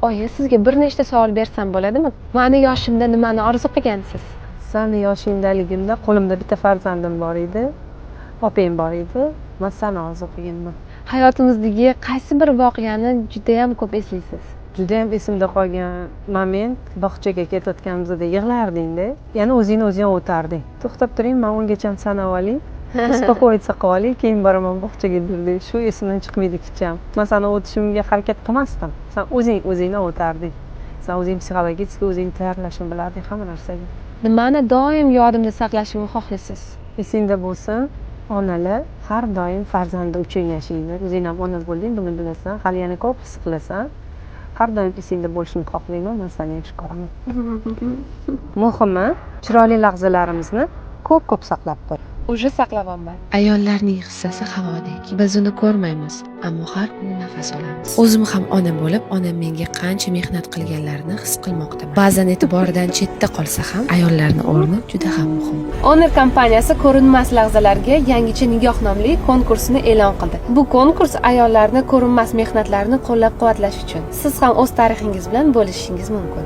Oyi, sizga bir nechta savol bersam bo'ladimi? Mani yoshimda nimani orzu qilgansiz? Sani yoshingdaligimda qo'limda bitta farzandim bor edi. Opam bor edi. Men sani orzu qilganman. Hayotimizdagi qaysi bir voqeani juda ham ko'p eslaysiz? Juda ham esimda qolgan moment, bog'chaga ketayotganimizda yig'larding-da. Yana o'zing o'tarding. To'xtab turing, men ungacha sanab oling. Uspokоиться qilib oling, keyin boraman bog'chaga derding. Shu esimdan chiqmaydi kicham. Men sani o'tishimga harakat qilmasdim. Sen o'zingni o'tarding. Sen o'zing psixologически o'zing tayyorlashni bilarding hamma narsaga. Nimani doim yodimda saqlashimni xohlaysiz? Esingda bo'lsin, onalar har doim farzandi uchun yashaydi. O'zing ham ona bo'lding, buni bilasan. Hali yana ko'p his qilasan. Har doim esingda bo'lishini xohlayman, men seni yaxshi ko'raman. Muhimi, chiroyli lahzalarimizni ko'p saqlab qol. Уже saqlayapman. Ayollarning hissasi havodek. Biz uni ko'rmaymiz, ammo har kuni nafas olamiz. O'zim ham ona bo'lib, onam menga qancha mehnat qilganlarini his qilmoqdaman. Ba'zan e'tibordan chetda qolsa ham, ayollarning o'rni juda ham muhim. Honor kompaniyasi ko'rinmas lahzalarga yangicha nigoh nomli konkursini e'lon qildi. Bu konkurs ayollarning ko'rinmas mehnatlarini qo'llab-quvvatlash uchun. Siz ham o'z tarixingiz bilan bo'lishishingiz mumkin.